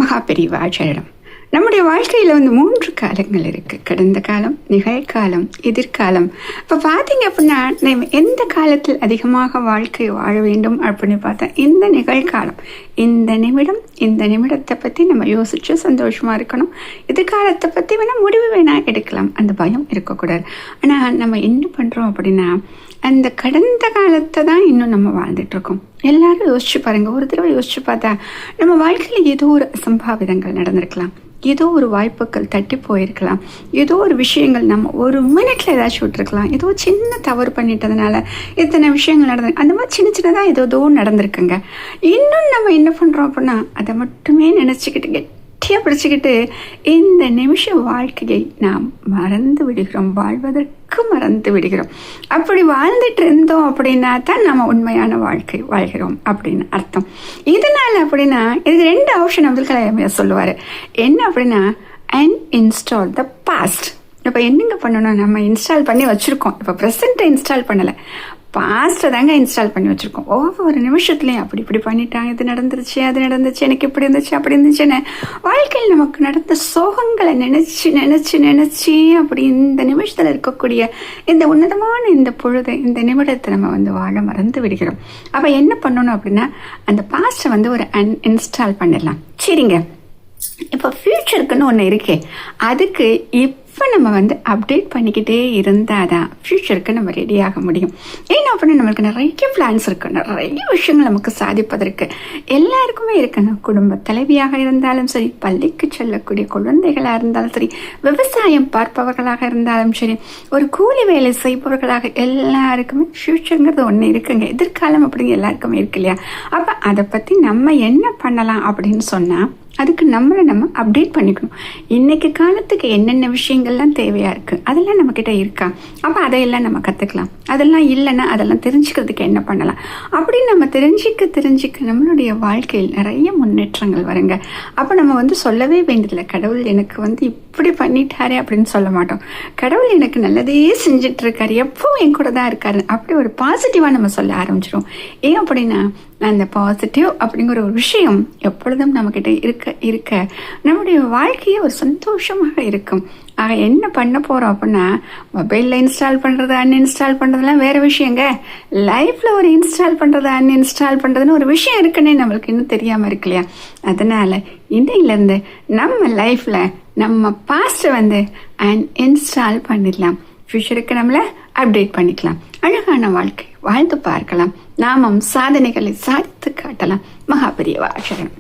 மகாபெரிவா சரணம். நம்முடைய வாழ்க்கையில் 3 காலங்கள் இருக்குது. கடந்த காலம், நிகழ்காலம், எதிர்காலம். இப்போ பார்த்தீங்க அப்படின்னா நம்ம எந்த காலத்தில் அதிகமாக வாழ்க்கை வாழ வேண்டும் அப்படின்னு பார்த்தா இந்த நிகழ்காலம், இந்த நிமிடம், இந்த நிமிடத்தை பற்றி நம்ம யோசித்து சந்தோஷமாக இருக்கணும். எதிர்காலத்தை பற்றி வேணால் முடிவு வேணால் எடுக்கலாம், அந்த பயம் இருக்கக்கூடாது. ஆனால் நம்ம என்ன பண்ணுறோம் அப்படின்னா அந்த கடந்த காலத்தை தான் இன்னும் நம்ம வாழ்ந்துட்டுருக்கோம். எல்லாரும் யோசிச்சு பாருங்கள். ஒரு தடவை யோசிச்சு பார்த்தா நம்ம வாழ்க்கையில் ஏதோ ஒரு அசம்பாவிதங்கள் நடந்திருக்கலாம், ஏதோ ஒரு வாய்ப்புகள் தட்டி போயிருக்கலாம், ஏதோ ஒரு விஷயங்கள் நம்ம ஒரு மினிட்ல ஏதாச்சும் விட்டுருக்கலாம், ஏதோ சின்ன தவறு பண்ணிட்டதுனால இத்தனை விஷயங்கள் நடந்து அந்த மாதிரி சின்ன சின்னதாக ஏதோ நடந்திருக்குங்க. இன்னும் நம்ம என்ன பண்ணுறோம் அப்படின்னா அதை மட்டுமே நினச்சிக்கிட்டு கெட்டியாக பிடிச்சிக்கிட்டு இந்த நிமிஷ வாழ்க்கையை நாம் மறந்து விடுகிறோம், வாழ்வதற்கு மறந்து விடுகிறோம். அப்படி வாழ்ந்துட்டு இருந்தோம் அப்படின்னா தான் நம்ம உண்மையான வாழ்க்கை வாழ்கிறோம் அப்படின்னு அர்த்தம். இதனால அப்படின்னா இதுக்கு 2 ஆப்ஷன் அப்துல் கலாம் சொல்லுவார். என்ன அப்படின்னா அன்இன்ஸ்டால் த பாஸ்ட். இப்போ என்னங்க பண்ணணும், நம்ம இன்ஸ்டால் பண்ணி வச்சுருக்கோம், இப்போ ப்ரெசண்ட்டை இன்ஸ்டால் பண்ணலை, பாஸ்ட்டை தாங்க இன்ஸ்டால் பண்ணி வச்சுருக்கோம். ஒவ்வொரு நிமிஷத்துலையும் அப்படி இப்படி பண்ணிட்டாங்க, இது நடந்துருச்சு, அது நடந்துச்சு, எனக்கு இப்படி இருந்துச்சு, அப்படி இருந்துச்சுன்னு வாழ்க்கையில் நமக்கு நடந்த சோகங்களை நினச்சி நினச்சி நினச்சி அப்படி இந்த நிமிஷத்தில் இருக்கக்கூடிய இந்த உன்னதமான இந்த பொழுது, இந்த நிமிடத்தை நம்ம வாழ மறந்து விடுகிறோம். அப்போ என்ன பண்ணணும் அப்படின்னா அந்த பாஸ்ட்டை ஒரு அன்இன்ஸ்டால் பண்ணிடலாம். சரிங்க, இப்போ ஃப்யூச்சருக்குன்னு ஒன்று இருக்கே, அதுக்கு இப்போ நம்ம அப்டேட் பண்ணிக்கிட்டே இருந்தால் தான் ஃப்யூச்சருக்கு நம்ம ரெடியாக முடியும். ஏன்னா அப்படின்னா நம்மளுக்கு நிறைய பிளான்ஸ் இருக்குது, நிறைய விஷயங்கள் நமக்கு சாதிப்பதற்கு எல்லாருக்குமே இருக்குங்க. குடும்ப தலைவியாக இருந்தாலும் சரி, பள்ளிக்கு செல்லக்கூடிய குழந்தைகளாக இருந்தாலும் சரி, விவசாயம் பார்ப்பவர்களாக இருந்தாலும் சரி, ஒரு கூலி வேலை செய்பவர்களாக எல்லாருக்குமே ஃப்யூச்சருங்கிறது ஒன்று இருக்குங்க. எதிர்காலம் அப்படிங்க எல்லாருக்குமே இருக்கு இல்லையா? அப்போ அதை பற்றி நம்ம என்ன பண்ணலாம் அப்படின்னு சொன்னால் அதுக்கு நம்ம அப்டேட் பண்ணிக்கணும். இன்றைக்கு காலத்துக்கு என்னென்ன விஷயங்கள்லாம் தேவையாக இருக்குது அதெல்லாம் நம்மக்கிட்ட இருக்கா, அப்போ அதையெல்லாம் நம்ம கற்றுக்கலாம். அதெல்லாம் இல்லைன்னா அதெல்லாம் தெரிஞ்சுக்கிறதுக்கு என்ன பண்ணலாம் அப்படின்னு நம்ம தெரிஞ்சிக்க நம்மளுடைய வாழ்க்கையில் நிறைய முன்னேற்றங்கள் வருங்க. அப்போ நம்ம சொல்லவே வேண்டியதில்லை, கடவுள் எனக்கு இப்படி பண்ணிட்டாரே அப்படின்னு சொல்ல மாட்டோம். கடவுள் எனக்கு நல்லதே செஞ்சிட்ருக்காரு, எப்பவும் என் கூட தான் இருக்காரு, அப்படி ஒரு பாசிட்டிவாக நம்ம சொல்ல ஆரம்பிச்சிடும். ஏன் அப்படின்னா அந்த பாசிட்டிவ் அப்படிங்கிற ஒரு விஷயம் எப்பொழுதும் நம்மக்கிட்ட இருக்க நம்முடைய வாழ்க்கையே ஒரு சந்தோஷமாக இருக்கும். ஆக என்ன பண்ண போகிறோம் அப்படின்னா மொபைலில் இன்ஸ்டால் பண்ணுறது அன்இன்ஸ்டால் பண்ணுறதுலாம் வேறு விஷயங்க. லைஃப்பில் ஒரு இன்ஸ்டால் பண்ணுறது அன்இன்ஸ்டால் பண்ணுறதுன்னு ஒரு விஷயம் இருக்குன்னே நம்மளுக்கு இன்னும் தெரியாமல் இருக்கு இல்லையா? அதனால் இன்னையிலேருந்து நம்ம லைஃப்பில் நம்ம பாஸ்ட்டை அன்இன்ஸ்டால் பண்ணிடலாம், ஃபியூச்சருக்கு நம்மளை அப்டேட் பண்ணிக்கலாம். அழகான வாழ்க்கை வாழ்ந்து பார்க்கலாம், நாமும் சாதனைகளை சாதித்து காட்டலாம். மகாபெரிவா சரணம்.